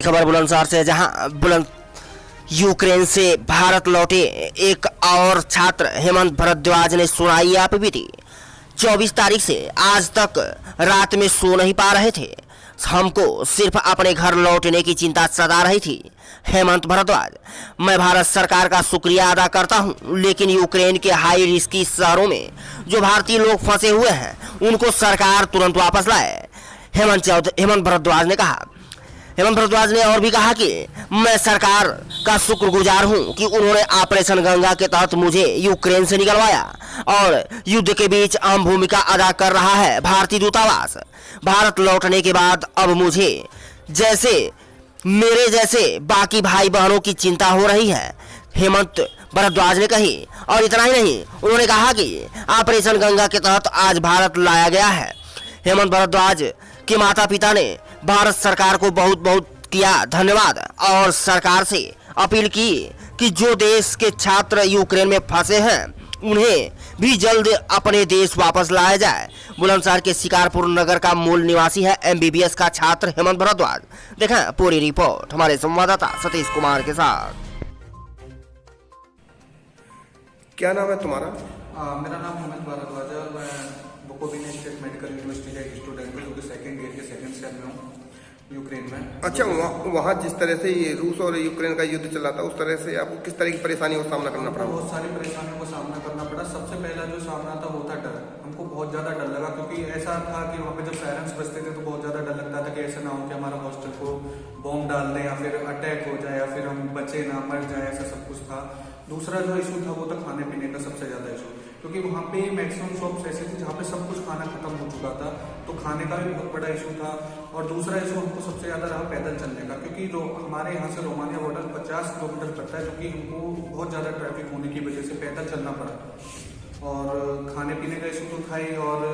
खबर बुलंदशहर से, जहां यूक्रेन से भारत लौटे एक और छात्र हेमंत भारद्वाज ने सुनाई आपबीती। 24 तारीख से आज तक रात में सो नहीं पा रहे थे। हमको सिर्फ अपने घर लौटने की चिंता सता रही थी। हेमंत भारद्वाज, मैं भारत सरकार का शुक्रिया अदा करता हूं, लेकिन यूक्रेन के हाई रिस्की शहरों में जो भारतीय लोग फंसे हुए हैं उनको सरकार तुरंत वापस लाए। हेमंत भारद्वाज ने कहा। हेमंत भारद्वाज ने और भी कहा कि मैं सरकार का शुक्रगुजार हूं कि उन्होंने ऑपरेशन गंगा के तहत मुझे यूक्रेन से निकलवाया और युद्ध के बीच अहम भूमिका अदा कर रहा है भारतीय दूतावास। भारत लौटने के बाद अब मुझे मेरे जैसे बाकी भाई बहनों की चिंता हो रही है, हेमंत भारद्वाज ने कही। और इतना ही नहीं, उन्होंने कहा कि ऑपरेशन गंगा के तहत आज भारत लाया गया है। हेमंत भारद्वाज के माता पिता ने भारत सरकार को बहुत बहुत किया धन्यवाद और सरकार से अपील की कि जो देश के छात्र यूक्रेन में फंसे हैं उन्हें भी जल्द अपने देश वापस लाया जाए। बुलंदशहर के शिकारपुर नगर का मूल निवासी है MBBS का छात्र हेमंत भारद्वाज। देखें पूरी रिपोर्ट हमारे संवाददाता सतीश कुमार के साथ। क्या नाम है तुम्हारा? मेरा नाम हेमंत भारद्वाज है और मैं बुकोविना स्टेट मेडिकल यूनिवर्सिटी का एक स्टूडेंट हूँ, जो कि सेकेंड ईयर के सेकेंड सेम में हूँ यूक्रेन में। अच्छा, वहाँ जिस तरह से ये रूस और यूक्रेन का युद्ध चल रहा था, उस तरह से आपको किस तरह की परेशानियों का सामना करना पड़ा? बहुत सारी परेशानियों का सामना करना पड़ा। सबसे पहला जो सामना था वो था डर। हमको बहुत ज़्यादा डर लगा, क्योंकि ऐसा था कि वहाँ पे जब सायरन्स बजते थे तो बहुत ज़्यादा डर लगता था कि ऐसा ना हो कि हमारा हॉस्टल को बॉम्ब डाल दें या फिर अटैक हो जाए या फिर हम बचे ना मर जाए, ऐसा सब कुछ था। दूसरा जो इशू था वो था खाने पीने का सबसे ज़्यादा इशू, क्योंकि वहाँ पे मैक्सिमम शॉप्स ऐसे थे जहाँ पे सब कुछ खाना खत्म हो चुका था, तो खाने का भी बहुत बड़ा इशू था। और दूसरा इशू हमको सबसे ज़्यादा रहा पैदल चलने का, क्योंकि हमारे यहाँ से रोमानिया बॉर्डर 50 किलोमीटर पड़ता है, जो कि हमको बहुत ज़्यादा ट्रैफिक होने की वजह से पैदल चलना पड़ा। और खाने पीने का इशू तो था ही, और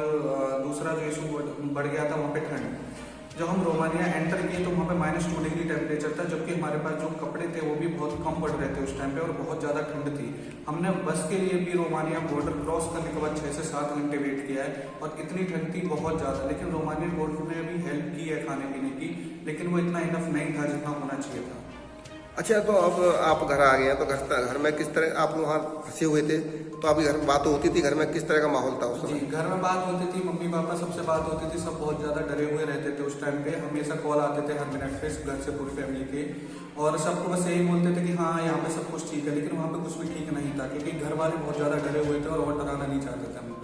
दूसरा जो इशू बढ़ गया था वहाँ पे ठंड। जब हम रोमानिया एंटर किए तो वहाँ पे -2 डिग्री टेम्परेचर था, जबकि हमारे पास जो कपड़े थे वो भी बहुत कम पड़ रहे थे उस टाइम पे और बहुत ज़्यादा ठंड थी। हमने बस के लिए भी रोमानिया बॉर्डर क्रॉस करने के बाद 6 से 7 घंटे वेट किया है और इतनी ठंड थी बहुत ज़्यादा। लेकिन रोमानियन बॉर्डर ने भी हेल्प की है खाने पीने की, लेकिन वो इतना इनफ नहीं था जितना होना चाहिए था। अच्छा, तो अब आप घर आ गए हैं, तो घर में किस तरह आप वहाँ फंसे हुए थे, तो आपकी घर में बात होती थी? घर में किस तरह का माहौल था उस समय? जी, घर में बात होती थी, मम्मी पापा सबसे बात होती थी, सब बहुत ज़्यादा डरे हुए रहते थे उस टाइम पे। हमेशा कॉल आते थे हर मिनट पे घर से पूरी फैमिली के, और सबको बस यही बोलते थे कि हाँ यहाँ पे सब कुछ ठीक है, लेकिन वहाँ पे कुछ भी ठीक नहीं था, क्योंकि घर वाले बहुत ज़्यादा डरे हुए थे और डराना नहीं चाहते थे हम लोग।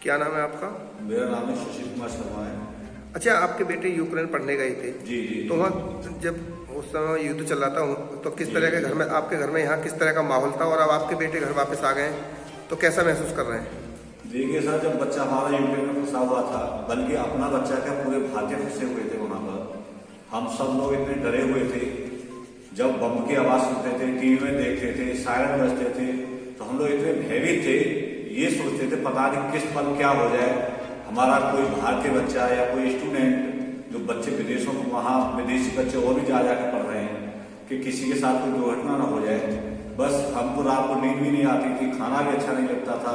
क्या नाम है आपका? मेरा नाम है सुशील कुमार शर्मा है। अच्छा, आपके बेटे यूक्रेन पढ़ने गए थे? जी जी। तो वहाँ जब उस समय युद्ध चल रहा था, तो किस तरह के घर में आपके घर में यहाँ किस तरह का माहौल था, और अब आपके बेटे घर वापस आ गए तो कैसा महसूस कर रहे हैं? देखिए सर, जब बच्चा हमारा यूक्रेन में फंसा हुआ था, बल्कि अपना बच्चा क्या पूरे भारतीय फंसे हुए थे वहाँ पर, हम सब लोग इतने डरे हुए थे। जब बम की आवाज़ सुनते थे, टीवी में देखते थे, सायरन बजते थे, तो हम लोग इतने भयभीत थे, ये सोचते थे पता नहीं किस पल क्या हो जाए, हमारा कोई भारतीय बच्चा या कोई स्टूडेंट, जो बच्चे विदेशों में वहाँ विदेशी बच्चे और भी जा के पढ़ रहे हैं, कि किसी के साथ कोई दुर्घटना ना हो जाए। बस हमको रात को नींद भी नहीं आती थी, खाना भी अच्छा नहीं लगता था,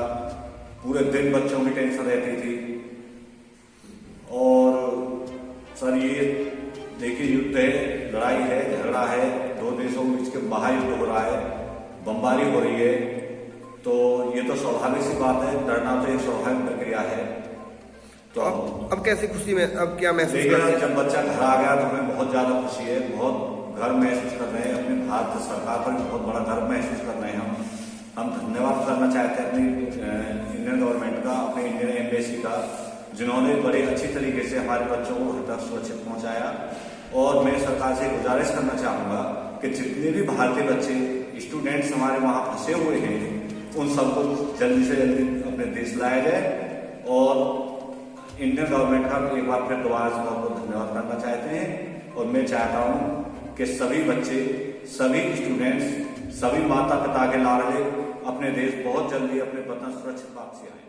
पूरे दिन बच्चों की टेंशन रहती थी। और सर ये देखिए, युद्ध है, लड़ाई है, झगड़ा है, दो देशों के बीच के महायुद्ध हो रहा है, बमबारी हो रही है, तो ये तो स्वाभाविक सी बात है, डरना तो एक स्वाभाविक प्रक्रिया है। तो अब कैसी खुशी में अब क्या महसूस कर रहे हैं? जब बच्चा घर आ गया तो हमें बहुत ज़्यादा खुशी है, बहुत गर्व महसूस कर रहे हैं, अपनी भारत सरकार पर बहुत बड़ा गर्व महसूस कर रहे हैं। हम धन्यवाद करना चाहते हैं अपनी इंडियन गवर्नमेंट का, अपने इंडियन एम्बेसी का, जिन्होंने बड़े अच्छी तरीके से हमारे बच्चों को घर तक सुरक्षित पहुँचाया। और मैं सरकार से गुजारिश करना चाहूँगा कि जितने भी भारतीय बच्चे स्टूडेंट्स हमारे वहाँ फंसे हुए हैं, उन सबको जल्दी से जल्दी अपने देश लाया जाए। और इंडियन गवर्नमेंट का एक बार फिर दोबारा से बहुत धन्यवाद करना चाहते हैं। और मैं चाहता हूँ कि सभी बच्चे, सभी स्टूडेंट्स, सभी माता पिता के लाडले अपने देश बहुत जल्दी अपने वतन सुरक्षित वापसी आए।